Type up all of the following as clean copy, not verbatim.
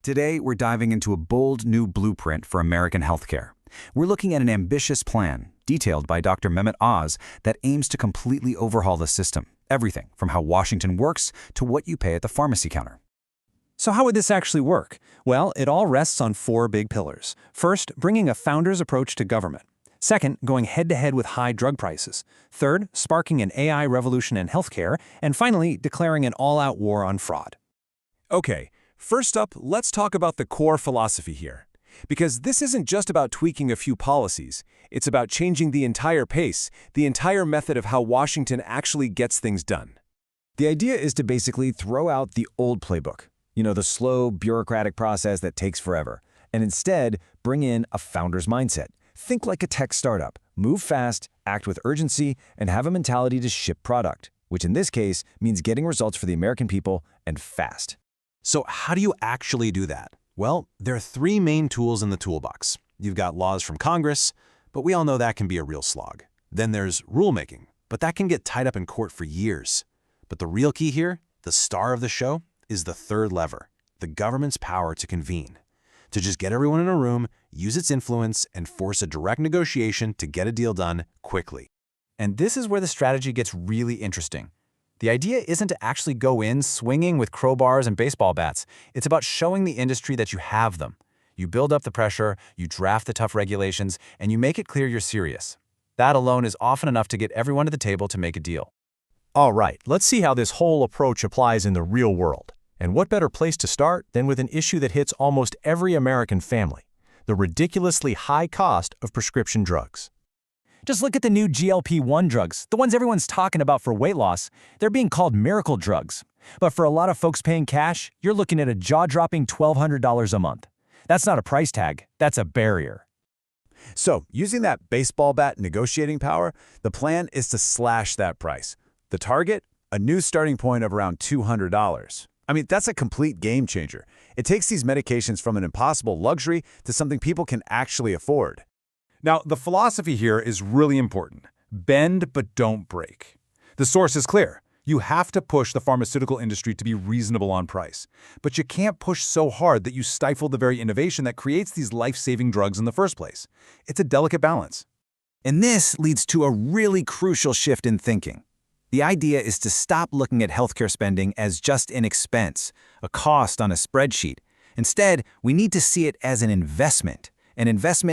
Today, we're diving into a bold new blueprint for American healthcare. We're looking at an ambitious plan, detailed by Dr. Mehmet Oz, that aims to completely overhaul the system. Everything from how Washington works to what you pay at the pharmacy counter. So how would this actually work? Well, it all rests on four big pillars. First, bringing a founder's approach to government. Second, going head-to-head with high drug prices. Third, sparking an AI revolution in healthcare. And finally, declaring an all-out war on fraud. Okay, first up, let's talk about the core philosophy here. Because this isn't just about tweaking a few policies. It's about changing the entire pace, the entire method of how Washington actually gets things done. The idea is to basically throw out the old playbook, the slow, bureaucratic process that takes forever, and instead bring in a founder's mindset. Think like a tech startup, move fast, act with urgency, and have a mentality to ship product, which in this case means getting results for the American people and fast. So how do you actually do that? Well, there are three main tools in the toolbox. You've got laws from Congress, but we all know that can be a real slog. Then there's rulemaking, but that can get tied up in court for years. But the real key here, the star of the show, is the third lever, the government's power to convene. To just get everyone in a room, use its influence, and force a direct negotiation to get a deal done quickly. And this is where the strategy gets really interesting. The idea isn't to actually go in swinging with crowbars and baseball bats. It's about showing the industry that you have them. You build up the pressure, you draft the tough regulations, and you make it clear you're serious. That alone is often enough to get everyone to the table to make a deal. All right, let's see how this whole approach applies in the real world. And what better place to start than with an issue that hits almost every American family: the ridiculously high cost of prescription drugs. Just look at the new GLP-1 drugs, the ones everyone's talking about for weight loss. They're being called miracle drugs. But for a lot of folks paying cash, you're looking at a jaw-dropping $1,200 a month. That's not a price tag, that's a barrier. So, using that baseball bat negotiating power, the plan is to slash that price. The target? A new starting point of around $200. I mean, that's a complete game changer. It takes these medications from an impossible luxury to something people can actually afford. Now, the philosophy here is really important. Bend but don't break. The source is clear. You have to push the pharmaceutical industry to be reasonable on price. But you can't push so hard that you stifle the very innovation that creates these life-saving drugs in the first place. It's a delicate balance. And this leads to a really crucial shift in thinking. The idea is to stop looking at healthcare spending as just an expense, a cost on a spreadsheet. Instead, we need to see it as an investment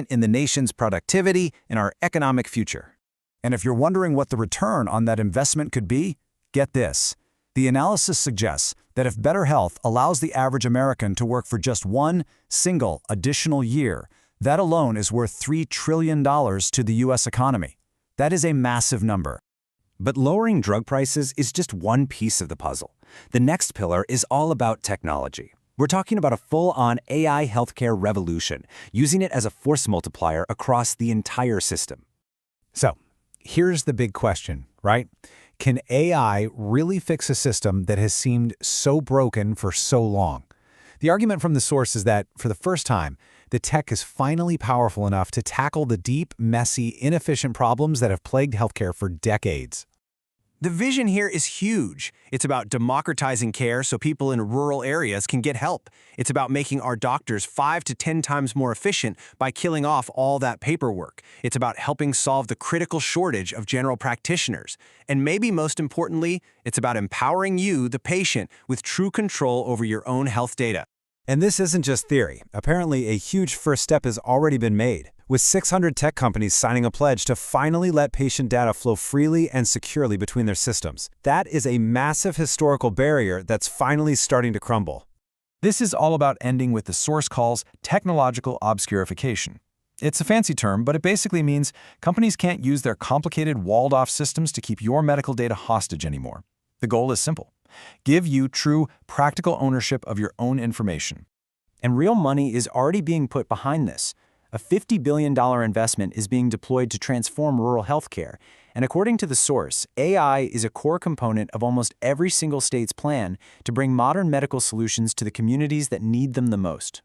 in the nation's productivity and our economic future. And if you're wondering what the return on that investment could be, get this. The analysis suggests that if better health allows the average American to work for just one single additional year, that alone is worth $3 trillion to the U.S. economy. That is a massive number. But lowering drug prices is just one piece of the puzzle. The next pillar is all about technology. We're talking about a full-on AI healthcare revolution, using it as a force multiplier across the entire system. So, here's the big question, right? Can AI really fix a system that has seemed so broken for so long? The argument from the source is that, for the first time, the tech is finally powerful enough to tackle the deep, messy, inefficient problems that have plagued healthcare for decades. The vision here is huge. It's about democratizing care so people in rural areas can get help. It's about making our doctors 5 to 10 times more efficient by killing off all that paperwork. It's about helping solve the critical shortage of general practitioners. And maybe most importantly, it's about empowering you, the patient, with true control over your own health data. And this isn't just theory. Apparently, a huge first step has already been made, with 600 tech companies signing a pledge to finally let patient data flow freely and securely between their systems. That is a massive historical barrier that's finally starting to crumble. This is all about ending what the source calls technological obscurification. It's a fancy term, but it basically means companies can't use their complicated walled-off systems to keep your medical data hostage anymore. The goal is simple. Give you true, practical ownership of your own information. And real money is already being put behind this. A $50 billion investment is being deployed to transform rural healthcare, and according to the source, AI is a core component of almost every single state's plan to bring modern medical solutions to the communities that need them the most.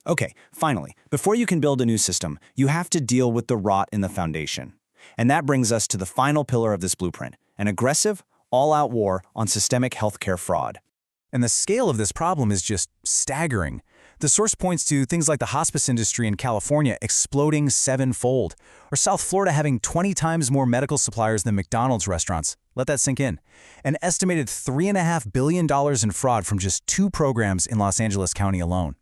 Okay, finally, before you can build a new system, you have to deal with the rot in the foundation. And that brings us to the final pillar of this blueprint, an aggressive, all-out war on systemic healthcare fraud. And the scale of this problem is just staggering. The source points to things like the hospice industry in California exploding 7-fold, or South Florida having 20 times more medical suppliers than McDonald's restaurants. Let that sink in. An estimated $3.5 billion in fraud from just 2 programs in Los Angeles County alone.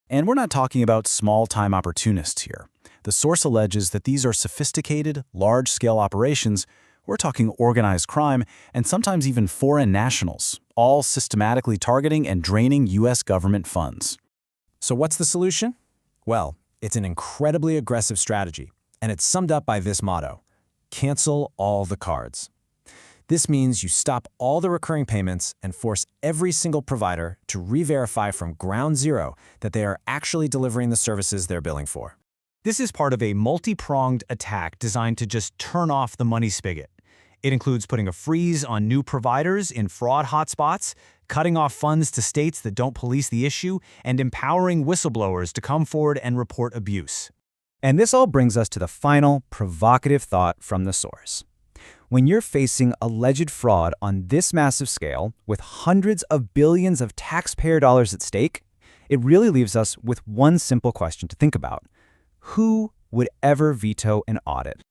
And we're not talking about small-time opportunists here. The source alleges that these are sophisticated, large-scale operations. We're talking organized crime and sometimes even foreign nationals, all systematically targeting and draining U.S. government funds. So what's the solution? Well, it's an incredibly aggressive strategy, and it's summed up by this motto: cancel all the cards. This means you stop all the recurring payments and force every single provider to re-verify from ground zero that they are actually delivering the services they're billing for. This is part of a multi-pronged attack designed to just turn off the money spigot. It includes putting a freeze on new providers in fraud hotspots, cutting off funds to states that don't police the issue, and empowering whistleblowers to come forward and report abuse. And this all brings us to the final provocative thought from the source. When you're facing alleged fraud on this massive scale, with hundreds of billions of taxpayer dollars at stake, it really leaves us with one simple question to think about. Who would ever veto an audit?